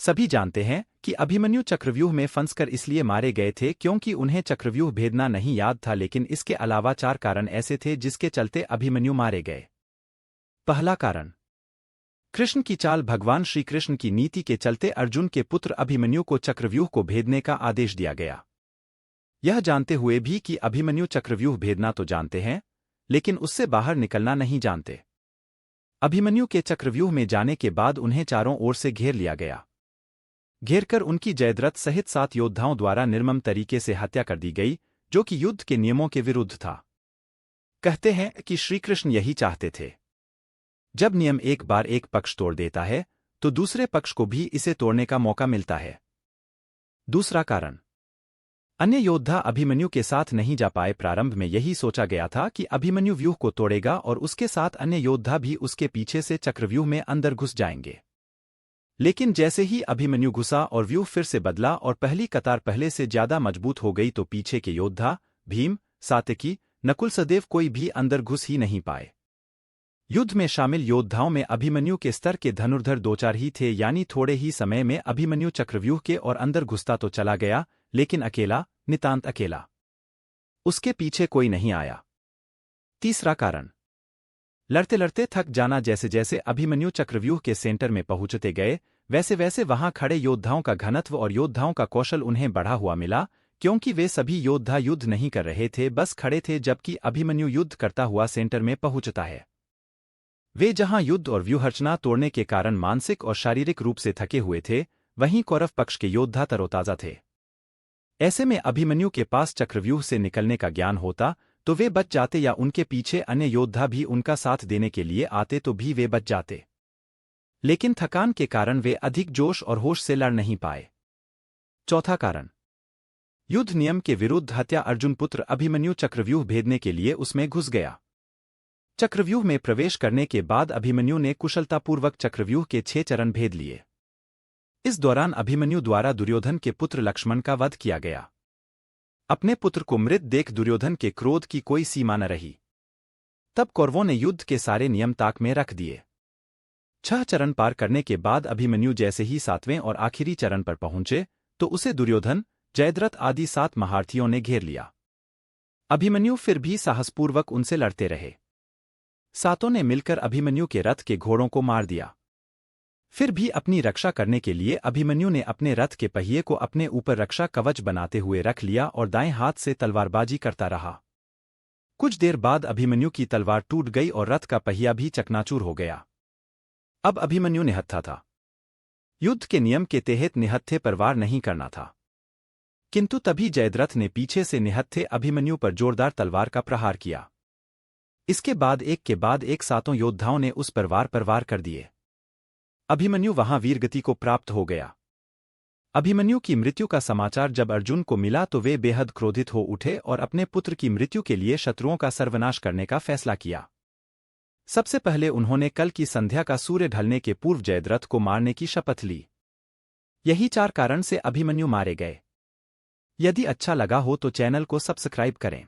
सभी जानते हैं कि अभिमन्यु चक्रव्यूह में फंसकर इसलिए मारे गए थे क्योंकि उन्हें चक्रव्यूह भेदना नहीं याद था, लेकिन इसके अलावा 4 कारण ऐसे थे जिसके चलते अभिमन्यु मारे गए। पहला कारण, कृष्ण की चाल। भगवान श्री कृष्ण की नीति के चलते अर्जुन के पुत्र अभिमन्यु को चक्रव्यूह को भेदने का आदेश दिया गया। यह जानते हुए भी कि अभिमन्यु चक्रव्यूह भेदना तो जानते हैं, लेकिन उससे बाहर निकलना नहीं जानते। अभिमन्यु के चक्रव्यूह में जाने के बाद उन्हें चारों ओर से घेर लिया गया। घेरकर उनकी जयद्रथ सहित 7 योद्धाओं द्वारा निर्मम तरीके से हत्या कर दी गई, जो कि युद्ध के नियमों के विरुद्ध था। कहते हैं कि श्रीकृष्ण यही चाहते थे। जब नियम एक बार एक पक्ष तोड़ देता है, तो दूसरे पक्ष को भी इसे तोड़ने का मौका मिलता है। दूसरा कारण, अन्य योद्धा अभिमन्यु के साथ नहीं जा पाए। प्रारंभ में यही सोचा गया था कि अभिमन्यु व्यूह को तोड़ेगा और उसके साथ अन्य योद्धा भी उसके पीछे से चक्रव्यूह में अंदर घुस जाएंगे। लेकिन जैसे ही अभिमन्यु घुसा और व्यूह फिर से बदला और पहली कतार पहले से ज्यादा मजबूत हो गई, तो पीछे के योद्धा भीम, सात्यकी, नकुल, सहदेव कोई भी अंदर घुस ही नहीं पाए। युद्ध में शामिल योद्धाओं में अभिमन्यु के स्तर के धनुर्धर 2-4 ही थे, यानी थोड़े ही समय में अभिमन्यु चक्रव्यूह के और अंदर घुसता तो चला गया, लेकिन अकेला, नितांत अकेला। उसके पीछे कोई नहीं आया। तीसरा कारण, लड़ते लड़ते थक जाना। जैसे जैसे अभिमन्यु चक्रव्यूह के सेंटर में पहुंचते गए, वैसे वैसे वहां खड़े योद्धाओं का घनत्व और योद्धाओं का कौशल उन्हें बढ़ा हुआ मिला, क्योंकि वे सभी योद्धा युद्ध नहीं कर रहे थे, बस खड़े थे, जबकि अभिमन्यु युद्ध करता हुआ सेंटर में पहुंचता है। वे जहां युद्ध और व्यूहरचना तोड़ने के कारण मानसिक और शारीरिक रूप से थके हुए थे, वहीं कौरव पक्ष के योद्धा तरोताजा थे। ऐसे में अभिमन्यु के पास चक्रव्यूह से निकलने का ज्ञान होता तो वे बच जाते, या उनके पीछे अन्य योद्धा भी उनका साथ देने के लिए आते तो भी वे बच जाते। लेकिन थकान के कारण वे अधिक जोश और होश से लड़ नहीं पाए। चौथा कारण, युद्ध नियम के विरुद्ध हत्या। अर्जुन पुत्र अभिमन्यु चक्रव्यूह भेदने के लिए उसमें घुस गया। चक्रव्यूह में प्रवेश करने के बाद अभिमन्यु ने कुशलतापूर्वक चक्रव्यूह के 6 चरण भेद लिए। इस दौरान अभिमन्यु द्वारा दुर्योधन के पुत्र लक्ष्मण का वध किया गया। अपने पुत्र को मृत देख दुर्योधन के क्रोध की कोई सीमा न रही। तब कौरवों ने युद्ध के सारे नियम ताक में रख दिए। 6 चरण पार करने के बाद अभिमन्यु जैसे ही 7वें और आखिरी चरण पर पहुंचे, तो उसे दुर्योधन, जयद्रथ आदि 7 महारथियों ने घेर लिया। अभिमन्यु फिर भी साहसपूर्वक उनसे लड़ते रहे। 7 ने मिलकर अभिमन्यु के रथ के घोड़ों को मार दिया। फिर भी अपनी रक्षा करने के लिए अभिमन्यु ने अपने रथ के पहिए को अपने ऊपर रक्षा कवच बनाते हुए रख लिया और दाएं हाथ से तलवारबाजी करता रहा। कुछ देर बाद अभिमन्यु की तलवार टूट गई और रथ का पहिया भी चकनाचूर हो गया। अब अभिमन्यु निहत्था था। युद्ध के नियम के तहत निहत्थे पर वार नहीं करना था, किंतु तभी जयद्रथ ने पीछे से निहत्थे अभिमन्यु पर जोरदार तलवार का प्रहार किया। इसके बाद एक के बाद एक 7 योद्धाओं ने उस पर वार कर दिए। अभिमन्यु वहां वीरगति को प्राप्त हो गया। अभिमन्यु की मृत्यु का समाचार जब अर्जुन को मिला तो वे बेहद क्रोधित हो उठे और अपने पुत्र की मृत्यु के लिए शत्रुओं का सर्वनाश करने का फैसला किया। सबसे पहले उन्होंने कल की संध्या का सूर्य ढलने के पूर्व जयद्रथ को मारने की शपथ ली। यही 4 कारण से अभिमन्यु मारे गए। यदि अच्छा लगा हो तो चैनल को सब्सक्राइब करें।